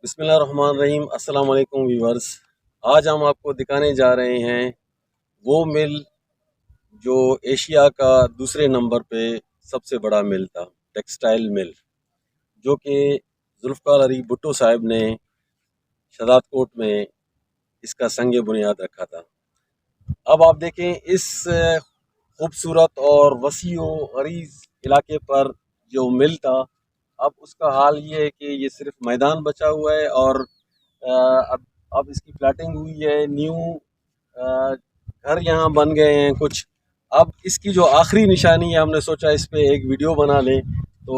بسم اللہ الرحمن الرحیم۔ السلام علیکم ویورز۔ آج ہم آپ کو دکھانے جا رہے ہیں وہ مل جو ایشیا کا دوسرے نمبر پہ سب سے بڑا مل تھا، ٹیکسٹائل مل، جو کہ ذوالفقار علی بھٹو صاحب نے شاداب کوٹ میں اس کا سنگ بنیاد رکھا تھا۔ اب آپ دیکھیں اس خوبصورت اور وسیع و عریض علاقے پر جو مل تھا، اب اس کا حال یہ ہے کہ یہ صرف میدان بچا ہوا ہے اور اب اس کی پلاٹنگ ہوئی ہے، نیو گھر یہاں بن گئے ہیں کچھ۔ اب اس کی جو آخری نشانی ہے، ہم نے سوچا اس پہ ایک ویڈیو بنا لیں۔ تو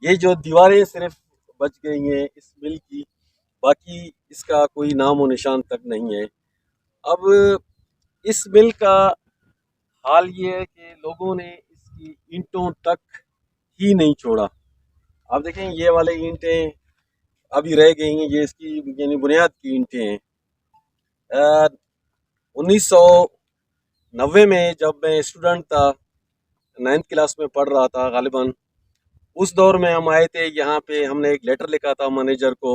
یہ جو دیواریں صرف بچ گئی ہیں اس مل کی، باقی اس کا کوئی نام و نشان تک نہیں ہے۔ اب اس مل کا حال یہ ہے کہ لوگوں نے اس کی اینٹوں تک ہی نہیں چھوڑا۔ آپ دیکھیں یہ والے اینٹیں ابھی رہ گئی ہیں، یہ اس کی یعنی بنیاد کی اینٹیں ہیں۔ 1990 میں جب میں اسٹوڈنٹ تھا، 9th کلاس میں پڑھ رہا تھا غالباً، اس دور میں ہم آئے تھے یہاں پہ۔ ہم نے ایک لیٹر لکھا تھا مینیجر کو،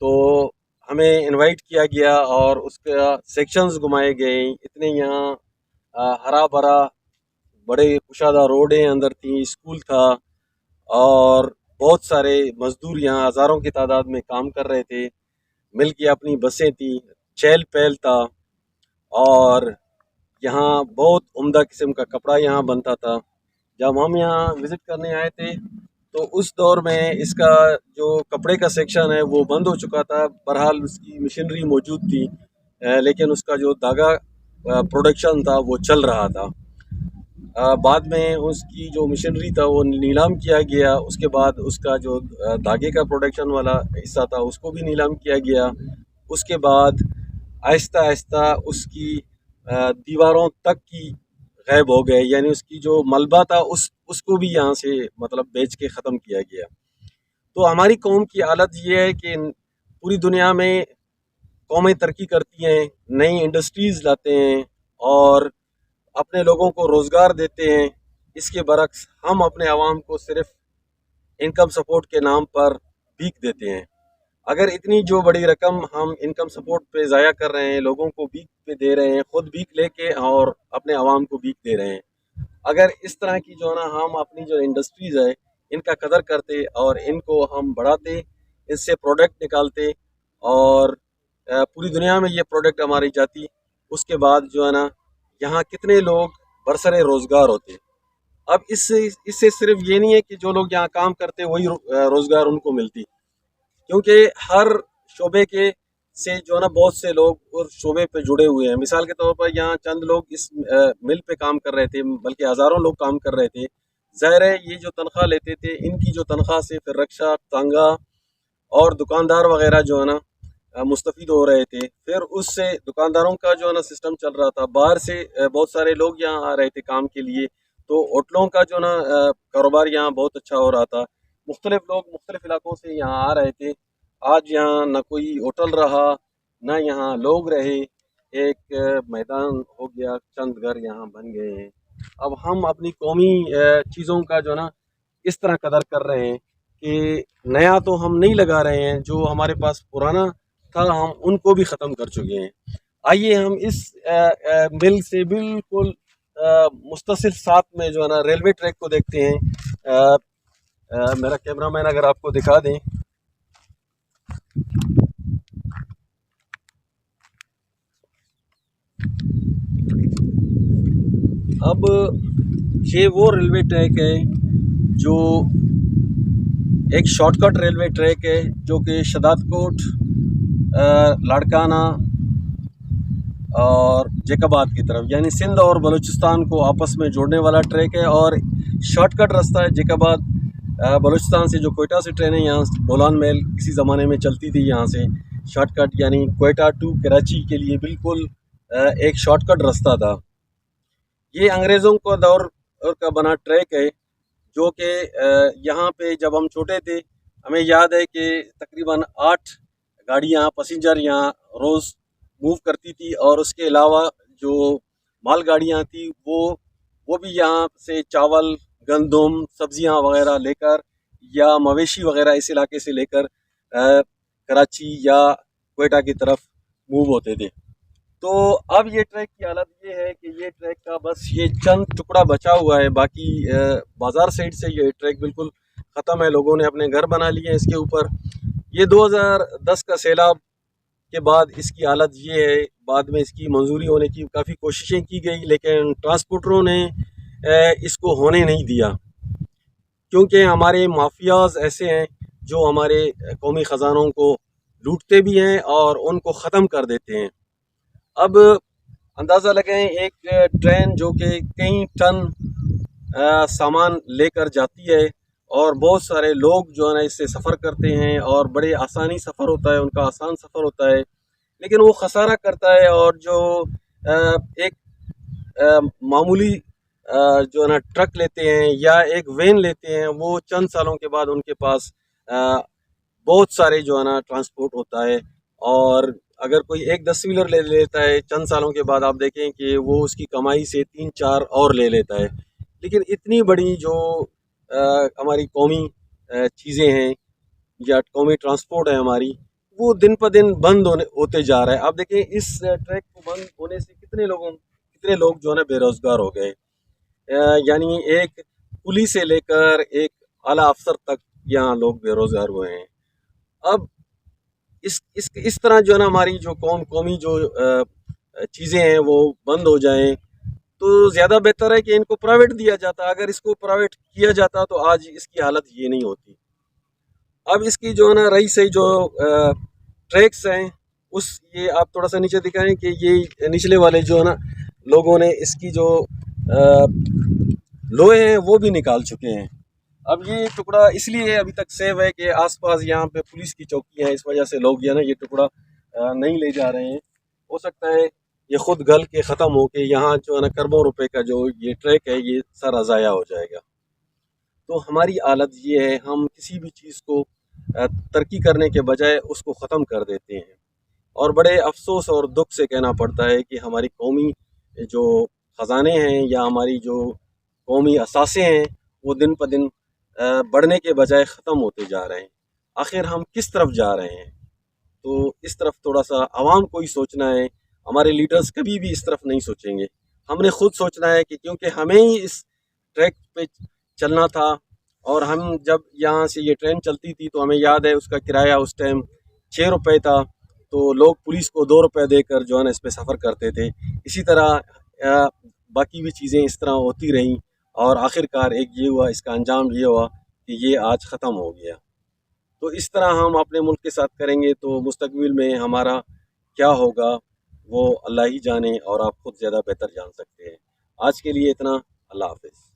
تو ہمیں انوائٹ کیا گیا اور اس کا سیکشنز گھمائے گئے۔ اتنے یہاں ہرا بھرا، بڑے کشادہ روڈیں اندر تھیں، اسکول تھا اور بہت سارے مزدور یہاں ہزاروں کی تعداد میں کام کر رہے تھے۔ مل کی اپنی بسیں تھیں، چہل پہل تھا اور یہاں بہت عمدہ قسم کا کپڑا یہاں بنتا تھا۔ جب ہم یہاں وزٹ کرنے آئے تھے تو اس دور میں اس کا جو کپڑے کا سیکشن ہے وہ بند ہو چکا تھا۔ بہرحال اس کی مشینری موجود تھی، لیکن اس کا جو دھاگا پروڈکشن تھا وہ چل رہا تھا۔ بعد میں اس کی جو مشینری تھا وہ نیلام کیا گیا۔ اس کے بعد اس کا جو دھاگے کا پروڈکشن والا حصہ تھا اس کو بھی نیلام کیا گیا۔ اس کے بعد آہستہ آہستہ اس کی دیواروں تک کی غائب ہو گئے، یعنی اس کی جو ملبہ تھا اس کو بھی یہاں سے مطلب بیچ کے ختم کیا گیا۔ تو ہماری قوم کی حالت یہ ہے کہ پوری دنیا میں قومیں ترقی کرتی ہیں، نئی انڈسٹریز لاتے ہیں اور اپنے لوگوں کو روزگار دیتے ہیں۔ اس کے برعکس ہم اپنے عوام کو صرف انکم سپورٹ کے نام پر بھیک دیتے ہیں۔ اگر اتنی جو بڑی رقم ہم انکم سپورٹ پہ ضائع کر رہے ہیں، لوگوں کو بھیک پہ دے رہے ہیں، خود بھیک لے کے اور اپنے عوام کو بھیک دے رہے ہیں، اگر اس طرح کی جو نا ہم اپنی جو انڈسٹریز ہے ان کا قدر کرتے اور ان کو ہم بڑھاتے، اس سے پروڈکٹ نکالتے اور پوری دنیا میں یہ پروڈکٹ ہماری جاتی، اس کے بعد جو ہے نا یہاں کتنے لوگ برسر روزگار ہوتے۔ اب اس سے صرف یہ نہیں ہے کہ جو لوگ یہاں کام کرتے وہی روزگار ان کو ملتی، کیونکہ ہر شعبے کے سے جو ہے نا بہت سے لوگ اس شعبے پہ جڑے ہوئے ہیں۔ مثال کے طور پر یہاں چند لوگ اس مل پہ کام کر رہے تھے، بلکہ ہزاروں لوگ کام کر رہے تھے۔ ظاہر ہے یہ جو تنخواہ لیتے تھے، ان کی جو تنخواہ سے پھر رکشہ، تانگا اور دکاندار وغیرہ جو ہے نا مستفید ہو رہے تھے۔ پھر اس سے دکانداروں کا جو ہے نا سسٹم چل رہا تھا، باہر سے بہت سارے لوگ یہاں آ رہے تھے کام کے لیے، تو ہوٹلوں کا جو نا کاروبار یہاں بہت اچھا ہو رہا تھا۔ مختلف لوگ مختلف علاقوں سے یہاں آ رہے تھے۔ آج یہاں نہ کوئی ہوٹل رہا، نہ یہاں لوگ رہے، ایک میدان ہو گیا، چند گھر یہاں بن گئے ہیں۔ اب ہم اپنی قومی چیزوں کا جو نا اس طرح قدر کر رہے ہیں کہ نیا تو ہم نہیں لگا رہے ہیں، جو ہمارے پاس پرانا تھا ہم ان کو بھی ختم کر چکے ہیں۔ آئیے ہم اس مل سے بالکل متصل ساتھ میں جو ہے نا ریلوے ٹریک کو دیکھتے ہیں۔ میرا کیمرہ مین اگر آپ کو دکھا دیں، اب یہ وہ ریلوے ٹریک ہے جو ایک شارٹ کٹ ریلوے ٹریک ہے، جو کہ شاداب کوٹ، لاڑکانہ اور جیکاباد کی طرف، یعنی سندھ اور بلوچستان کو آپس میں جوڑنے والا ٹریک ہے۔ اور شارٹ کٹ راستہ ہے جیکاباد بلوچستان سے، جو کوئٹہ سے ٹرینیں یہاں بولان میل کسی زمانے میں چلتی تھی یہاں سے شارٹ کٹ، یعنی کوئٹہ ٹو کراچی کے لیے بالکل ایک شارٹ کٹ راستہ تھا۔ یہ انگریزوں کا دور کا بنا ٹریک ہے، جو کہ یہاں پہ جب ہم چھوٹے تھے ہمیں یاد ہے کہ تقریباً 8 گاڑیاں پیسنجر یہاں روز موو کرتی تھی، اور اس کے علاوہ جو مال گاڑیاں تھیں وہ بھی یہاں سے چاول، گندم، سبزیاں وغیرہ لے کر یا مویشی وغیرہ اس علاقے سے لے کر کراچی یا کوئٹہ کی طرف موو ہوتے تھے۔ تو اب یہ ٹریک کی حالت یہ ہے کہ یہ ٹریک کا بس یہ چند ٹکڑا بچا ہوا ہے، باقی بازار سائڈ سے یہ ٹریک بالکل ختم ہے، لوگوں نے اپنے گھر بنا لیے ہیں اس کے اوپر۔ یہ 2010 کا سیلاب کے بعد اس کی حالت یہ ہے، بعد میں اس کی منظوری ہونے کی کافی کوششیں کی گئی، لیکن ٹرانسپورٹروں نے اس کو ہونے نہیں دیا، کیونکہ ہمارے مافیاز ایسے ہیں جو ہمارے قومی خزانوں کو لوٹتے بھی ہیں اور ان کو ختم کر دیتے ہیں۔ اب اندازہ لگائیں، ایک ٹرین جو کہ کئی ٹن سامان لے کر جاتی ہے اور بہت سارے لوگ جو ہے نا اس سے سفر کرتے ہیں اور بڑے آسانی سفر ہوتا ہے، ان کا آسان سفر ہوتا ہے، لیکن وہ خسارہ کرتا ہے، اور جو ایک معمولی جو ہے نا ٹرک لیتے ہیں یا ایک وین لیتے ہیں، وہ چند سالوں کے بعد ان کے پاس بہت سارے جو ہے نا ٹرانسپورٹ ہوتا ہے، اور اگر کوئی ایک 10 ویلر لے لیتا ہے، چند سالوں کے بعد آپ دیکھیں کہ وہ اس کی کمائی سے 3-4 اور لے لیتا ہے۔ لیکن اتنی بڑی جو ہماری قومی چیزیں ہیں یا قومی ٹرانسپورٹ ہے ہماری، وہ دن پہ دن بند ہوتے جا رہا ہے۔ آپ دیکھیں اس ٹریک کو بند ہونے سے کتنے لوگ جو ہے نا بے روزگار ہو گئے، یعنی ایک پولیس سے لے کر ایک اعلیٰ افسر تک یہاں لوگ بے روزگار ہوئے ہیں۔ اب اس طرح جو ہے نا ہماری جو قومی جو چیزیں ہیں وہ بند ہو جائیں تو زیادہ بہتر ہے کہ ان کو پرائیویٹ دیا جاتا۔ اگر اس کو پرائیویٹ کیا جاتا تو آج اس کی حالت یہ نہیں ہوتی۔ اب اس کی جو ہے نا رہی صحیح جو ٹریکس ہیں، یہ آپ تھوڑا سا نیچے دکھائیں کہ یہ نچلے والے جو ہے نا لوگوں نے اس کی جو لوہے ہیں وہ بھی نکال چکے ہیں۔ اب یہ ٹکڑا اس لیے ابھی تک سیو ہے کہ آس پاس یہاں پہ پولیس کی چوکی ہے، اس وجہ سے لوگ جو ہے نا یہ ٹکڑا نہیں لے جا رہے ہیں۔ ہو سکتا ہے یہ خود گل کے ختم ہو کے یہاں جو ہے نا کروڑوں روپے کا جو یہ ٹریک ہے یہ سارا ضائع ہو جائے گا۔ تو ہماری حالت یہ ہے، ہم کسی بھی چیز کو ترقی کرنے کے بجائے اس کو ختم کر دیتے ہیں، اور بڑے افسوس اور دکھ سے کہنا پڑتا ہے کہ ہماری قومی جو خزانے ہیں یا ہماری جو قومی اثاثے ہیں وہ دن پہ دن بڑھنے کے بجائے ختم ہوتے جا رہے ہیں۔ آخر ہم کس طرف جا رہے ہیں؟ تو اس طرف تھوڑا سا عوام کو ہی سوچنا ہے، ہمارے لیڈرز کبھی بھی اس طرف نہیں سوچیں گے۔ ہم نے خود سوچنا ہے کہ کیونکہ ہمیں ہی اس ٹریک پہ چلنا تھا، اور ہم جب یہاں سے یہ ٹرین چلتی تھی تو ہمیں یاد ہے اس کا کرایہ اس ٹائم 6 روپے تھا، تو لوگ پولیس کو 2 روپے دے کر جو ہے نا اس پہ سفر کرتے تھے۔ اسی طرح باقی بھی چیزیں اس طرح ہوتی رہیں، اور آخر کار ایک یہ ہوا، اس کا انجام یہ ہوا کہ یہ آج ختم ہو گیا۔ تو اس طرح ہم اپنے ملک کے ساتھ کریں گے تو مستقبل میں ہمارا کیا ہوگا وہ اللہ ہی جانے، اور آپ خود زیادہ بہتر جان سکتے ہیں۔ آج کے لیے اتنا، اللہ حافظ۔